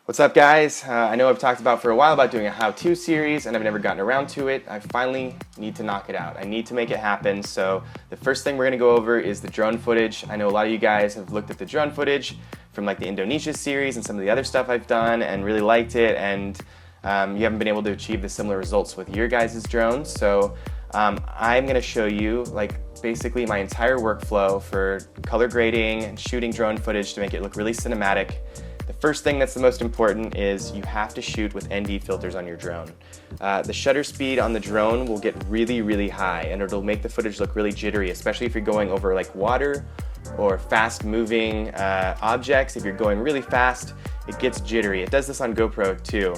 What's up, guys? I know I've talked about for a while about doing a how-to series and I've never gotten around to it. I finally need to knock it out. I need to make it happen. So the first thing we're going to go over is the drone footage. I know a lot of you guys have looked at the drone footage from like the Indonesia series and some of the other stuff I've done and really liked it, and you haven't been able to achieve the similar results with your guys' drones. So I'm going to show you basically my entire workflow for color grading and shooting drone footage to make it look really cinematic. The first thing that's the most important is you have to shoot with ND filters on your drone. The shutter speed on the drone will get really, really high and it'll make the footage look really jittery, especially if you're going over like water or fast moving objects. If you're going really fast, it gets jittery. It does this on GoPro too.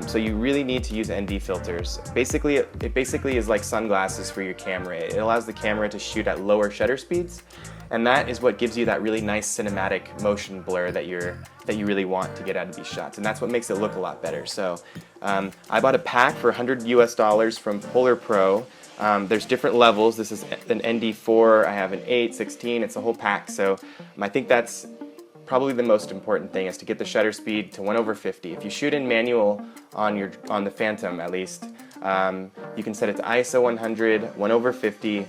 So you really need to use ND filters. It basically is like sunglasses for your camera. It allows the camera to shoot at lower shutter speeds, and that is what gives you that really nice cinematic motion blur that you really want to get out of these shots, and that's what makes it look a lot better. So I bought a pack for $100 US from Polar Pro. There's different levels. This is an ND4, I have an 8, 16, it's a whole pack. So I think that's probably the most important thing, is to get the shutter speed to 1/50. If you shoot in manual on the Phantom at least, you can set it to ISO 100, 1/50,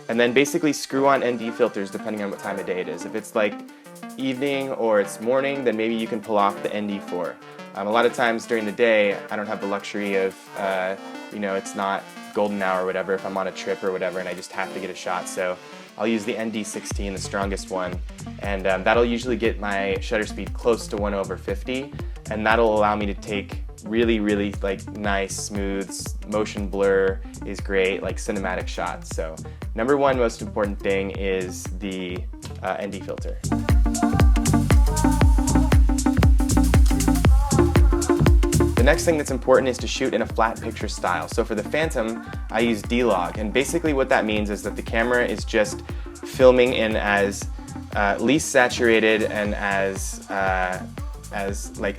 and then basically screw on ND filters depending on what time of day it is. If it's like evening or it's morning, then maybe you can pull off the ND4. A lot of times during the day, I don't have the luxury of, it's not golden hour or whatever if I'm on a trip or whatever and I just have to get a shot. So I'll use the ND16, the strongest one, and that'll usually get my shutter speed close to 1/50, and that'll allow me to take really, really nice, smooth, motion blur is great, cinematic shots. So number one most important thing is the ND filter. The next thing that's important is to shoot in a flat picture style. So for the Phantom, I use D-Log, and basically what that means is that the camera is just filming in as least saturated and as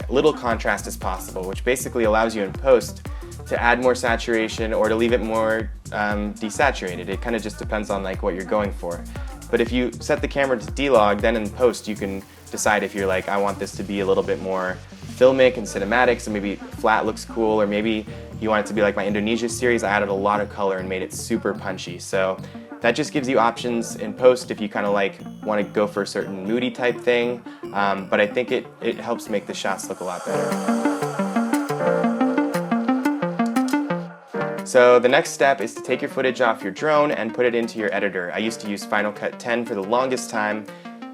little contrast as possible, which basically allows you in post to add more saturation or to leave it more desaturated. It kind of just depends on what you're going for. But if you set the camera to D-Log, then in post you can decide if you're I want this to be a little bit more filmic and cinematic, so maybe flat looks cool, or maybe you want it to be like my Indonesia series. I added a lot of color and made it super punchy. So that just gives you options in post if you kind of want to go for a certain moody type thing, but I think it helps make the shots look a lot better. So the next step is to take your footage off your drone and put it into your editor. I used to use Final Cut 10 for the longest time.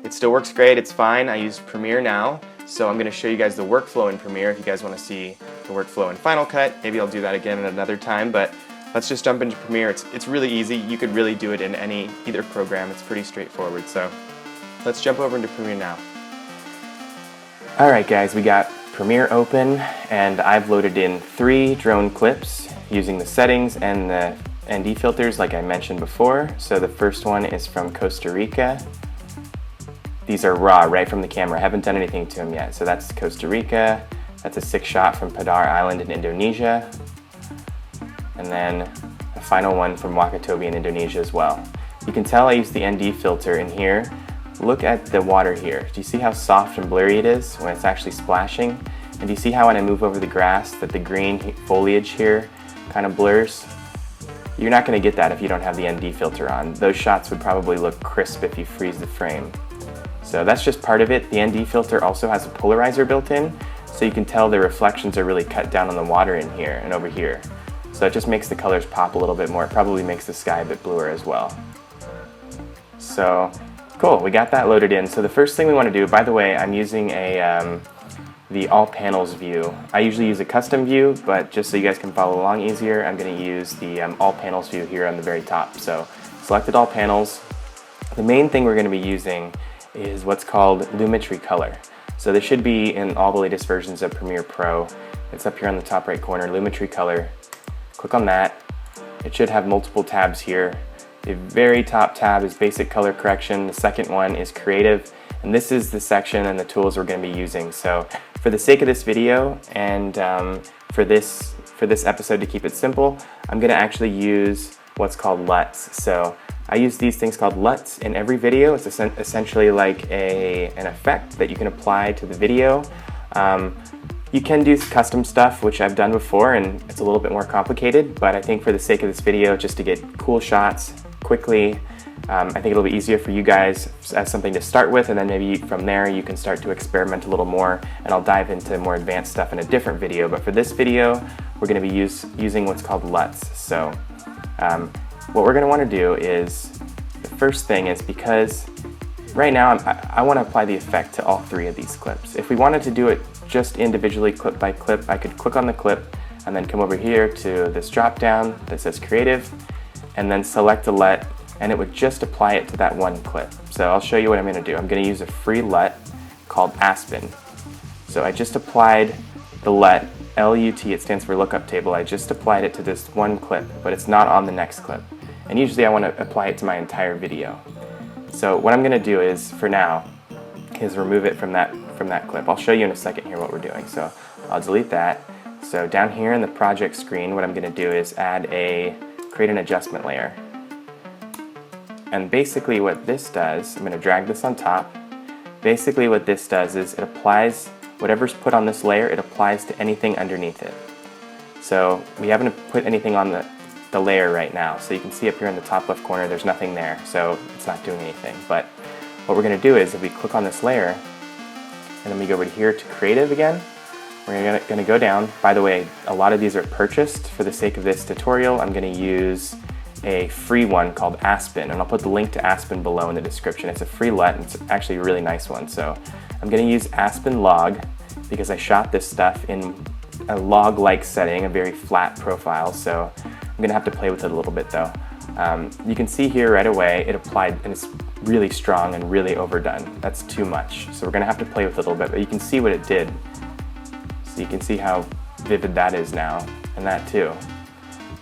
It still works great, it's fine. I use Premiere now, so I'm going to show you guys the workflow in Premiere if you guys want to see the workflow in Final Cut. Maybe I'll do that again at another time, but let's just jump into Premiere. It's really easy. You could really do it in either program. It's pretty straightforward, so let's jump over into Premiere now. Alright guys, we got Premiere open, and I've loaded in 3 drone clips using the settings and the ND filters like I mentioned before. So the first one is from Costa Rica. These are raw, right from the camera. I haven't done anything to them yet. So that's Costa Rica. That's a 6 shot from Padar Island in Indonesia. And then the final one from Wakatobi in Indonesia as well. You can tell I used the ND filter in here. Look at the water here. Do you see how soft and blurry it is when it's actually splashing? And do you see how when I move over the grass that the green foliage here kind of blurs? You're not going to get that if you don't have the ND filter on. Those shots would probably look crisp if you freeze the frame. So that's just part of it. The ND filter also has a polarizer built in, so you can tell the reflections are really cut down on the water in here and over here. So it just makes the colors pop a little bit more. It probably makes the sky a bit bluer as well. So cool, we got that loaded in. So the first thing we want to do, by the way, I'm using the all panels view. I usually use a custom view, but just so you guys can follow along easier, I'm going to use the all panels view here on the very top. So selected all panels. The main thing we're going to be using is what's called Lumetri Color. So this should be in all the latest versions of Premiere Pro. It's up here on the top right corner, Lumetri Color. Click on that. It should have multiple tabs here. The very top tab is Basic Color Correction. The second one is Creative, and this is the section and the tools we're going to be using. So for the sake of this video and for this episode, to keep it simple, I'm going to actually use what's called LUTs. So I use these things called LUTs in every video. It's essentially like an effect that you can apply to the video. You can do custom stuff, which I've done before, and it's a little bit more complicated, but I think for the sake of this video, just to get cool shots quickly, I think it'll be easier for you guys as something to start with, and then maybe from there you can start to experiment a little more, and I'll dive into more advanced stuff in a different video. But for this video, we're going to be using what's called LUTs. So what we're going to want to do is, the first thing is, because right now I want to apply the effect to all three of these clips. If we wanted to do it just individually, clip by clip, I could click on the clip and then come over here to this drop down that says creative, and then select a LUT, and it would just apply it to that one clip. So I'll show you what I'm going to do. I'm going to use a free LUT called Aspen. So I just applied the LUT, L-U-T, it stands for lookup table. I just applied it to this one clip, but it's not on the next clip. And usually I want to apply it to my entire video. So what I'm going to do is, for now, is remove it from that clip. I'll show you in a second here what we're doing. So I'll delete that. So down here in the project screen, what I'm going to do is create an adjustment layer. And basically what this does, I'm going to drag this on top. Basically what this does is it applies whatever's put on this layer, it applies to anything underneath it. So we haven't put anything on the layer right now. So you can see up here in the top left corner, there's nothing there. So it's not doing anything. But what we're going to do is, if we click on this layer, and then we go over here to creative again, we're going to go down. By the way, a lot of these are purchased. For the sake of this tutorial, I'm going to use a free one called Aspen, and I'll put the link to Aspen below in the description. It's a free LUT, and it's actually a really nice one. So I'm going to use Aspen Log because I shot this stuff in a log-like setting, a very flat profile, so I'm going to have to play with it a little bit though. You can see here right away it applied, and it's really strong and really overdone. That's too much, so we're going to have to play with it a little bit, but you can see what it did. So you can see how vivid that is now, and that too.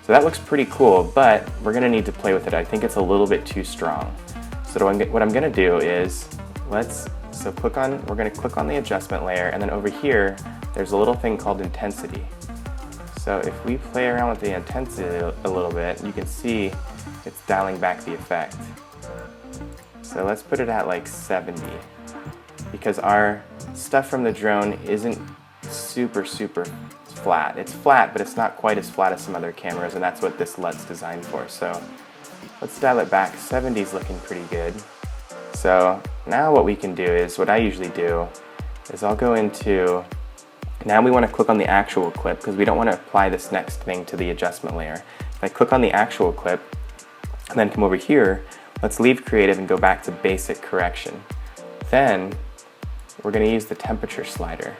So that looks pretty cool, but we're going to need to play with it. I think it's a little bit too strong. So what I'm going to do is, we're going to click on the adjustment layer, and then over here, there's a little thing called intensity. So if we play around with the intensity a little bit, you can see it's dialing back the effect. So let's put it at like 70, because our stuff from the drone isn't super flat. It's flat, but it's not quite as flat as some other cameras, and that's what this LUT's designed for. So let's dial it back. 70's looking pretty good. So now what we can do is, what I usually do is I'll go into, now we want to click on the actual clip because we don't want to apply this next thing to the adjustment layer. If I click on the actual clip and then come over here, let's leave creative and go back to basic correction. Then we're going to use the temperature slider.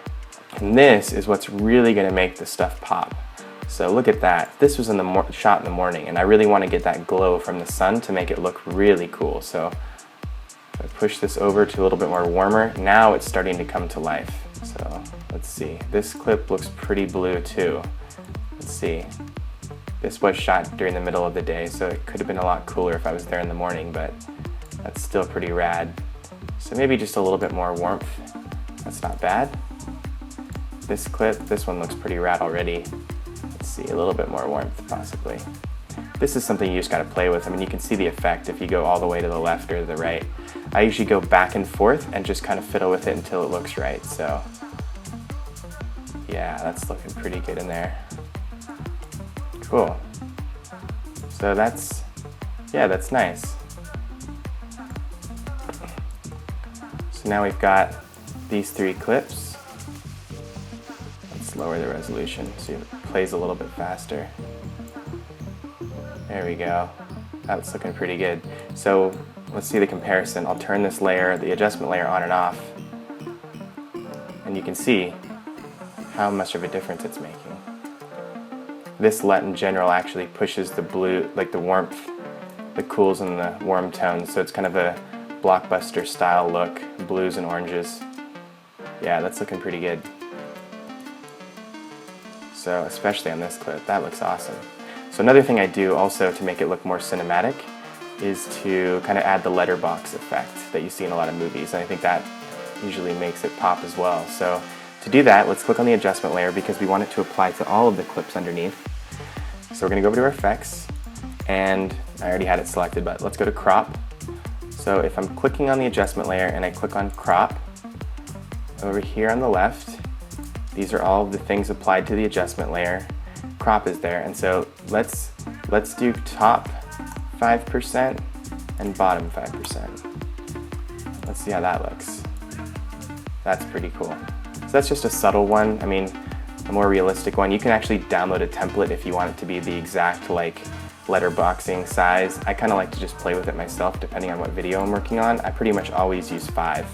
And this is what's really going to make the stuff pop. So look at that. This was shot in the morning, and I really want to get that glow from the sun to make it look really cool. So if I push this over to a little bit more warmer, now it's starting to come to life. So let's see. This clip looks pretty blue too. Let's see. This was shot during the middle of the day, so it could have been a lot cooler if I was there in the morning, but that's still pretty rad. So maybe just a little bit more warmth. That's not bad. This clip, this one looks pretty rad already. Let's see, a little bit more warmth possibly. This is something you just gotta play with. I mean, you can see the effect if you go all the way to the left or the right. I usually go back and forth and just kind of fiddle with it until it looks right. So yeah, that's looking pretty good in there. Cool. So that's nice. So now we've got these three clips. Lower the resolution so it plays a little bit faster. There we go. That's looking pretty good. So let's see the comparison. I'll turn this layer, the adjustment layer, on and off, and you can see how much of a difference it's making. This LUT in general actually pushes the blue, like the warmth, the cools and the warm tones, so it's kind of a blockbuster style look, blues and oranges. Yeah, that's looking pretty good. So especially on this clip, that looks awesome. So another thing I do also to make it look more cinematic is to kind of add the letterbox effect that you see in a lot of movies, and I think that usually makes it pop as well. So to do that, let's click on the adjustment layer because we want it to apply to all of the clips underneath. So we're going to go over to our effects, and I already had it selected, but let's go to crop. So if I'm clicking on the adjustment layer and I click on crop, over here on the left, These are all the things applied to the adjustment layer. Crop is there, and so let's do top 5% and bottom 5%. Let's see how that looks. That's pretty cool. So that's just a subtle one. I mean, a more realistic one. You can actually download a template if you want it to be the exact like letterboxing size. I kind of like to just play with it myself depending on what video I'm working on. I pretty much always use 5.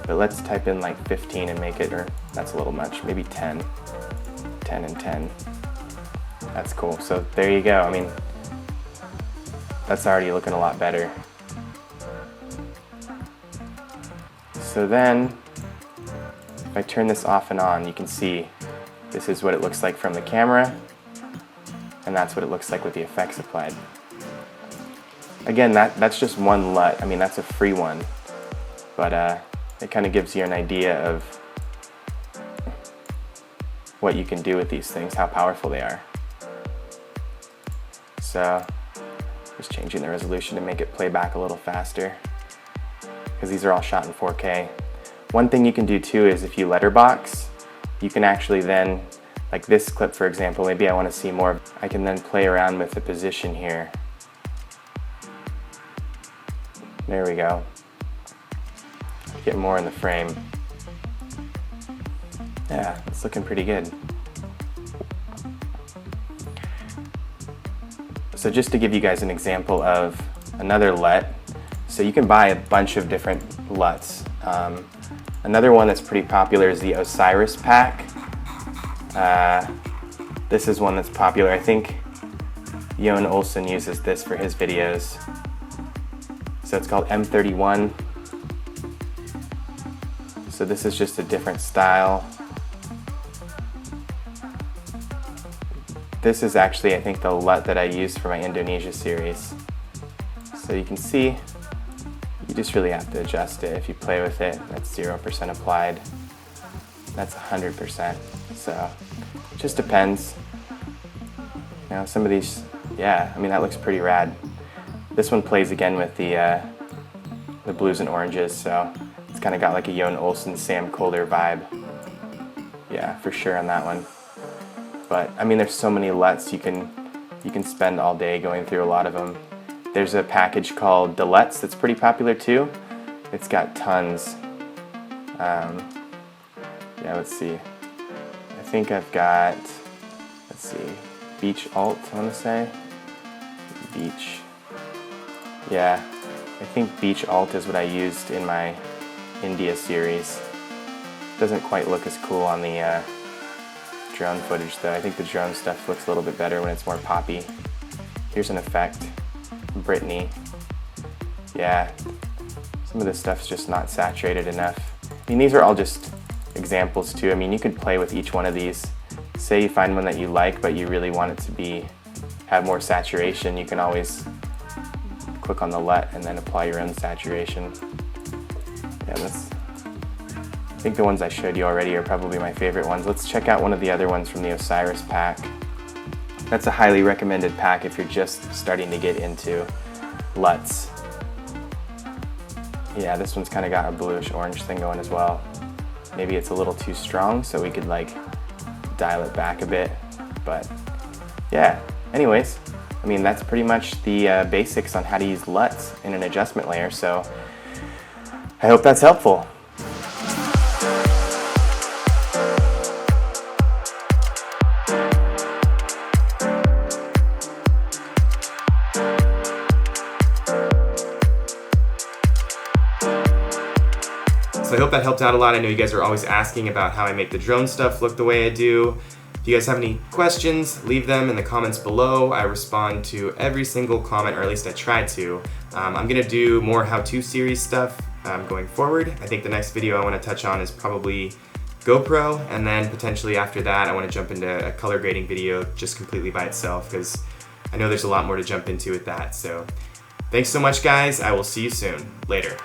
But let's type in like 15 and make it, or that's a little much, maybe 10. 10 and 10. That's cool. So there you go. I mean, that's already looking a lot better. So then, if I turn this off and on, you can see this is what it looks like from the camera, and that's what it looks like with the effects applied. Again, that's just one LUT. I mean, that's a free one, but it kind of gives you an idea of what you can do with these things, how powerful they are. So, just changing the resolution to make it play back a little faster, because these are all shot in 4K. One thing you can do too is if you letterbox, you can actually then, like this clip for example, maybe I want to see more, I can then play around with the position here. There we go. Get more in the frame. Yeah, it's looking pretty good. So just to give you guys an example of another LUT, so you can buy a bunch of different LUTs. Another one that's pretty popular is the Osiris Pack. This is one that's popular. I think Jon Olsson uses this for his videos. So it's called M31. So this is just a different style. This is actually, I think, the LUT that I used for my Indonesia series. So you can see, you just really have to adjust it. If you play with it, that's 0% applied. That's 100%. So it just depends. You know, some of these, yeah, I mean, that looks pretty rad. This one plays again with the blues and oranges, so it's kind of got like a Jon Olsson Sam Kolder vibe. Yeah, for sure on that one. But I mean, there's so many LUTs, you can spend all day going through a lot of them. There's a package called Deluxe that's pretty popular too. It's got tons. Yeah, let's see. I think I've got, let's see, Beach Alt, I want to say. Beach. Yeah, I think Beach Alt is what I used in my India series. Doesn't quite look as cool on the drone footage though. I think the drone stuff looks a little bit better when it's more poppy. Here's an effect, Brittany. Yeah, some of this stuff's just not saturated enough. I mean, these are all just examples too. I mean, you could play with each one of these. Say you find one that you like, but you really want it to have more saturation, you can always click on the LUT and then apply your own saturation. Yeah, I think the ones I showed you already are probably my favorite ones. Let's check out one of the other ones from the Osiris Pack. That's a highly recommended pack if you're just starting to get into LUTs. Yeah, this one's kind of got a bluish orange thing going as well. Maybe it's a little too strong, so we could like dial it back a bit. But yeah, anyways, I mean, that's pretty much the basics on how to use LUTs in an adjustment layer, so I hope that's helpful. So I hope that helped out a lot. I know you guys are always asking about how I make the drone stuff look the way I do. If you guys have any questions, leave them in the comments below. I respond to every single comment, or at least I try to. I'm gonna do more how-to series stuff going forward. I think the next video I wanna touch on is probably GoPro, and then potentially after that I wanna jump into a color grading video just completely by itself, because I know there's a lot more to jump into with that. So thanks so much guys, I will see you soon. Later.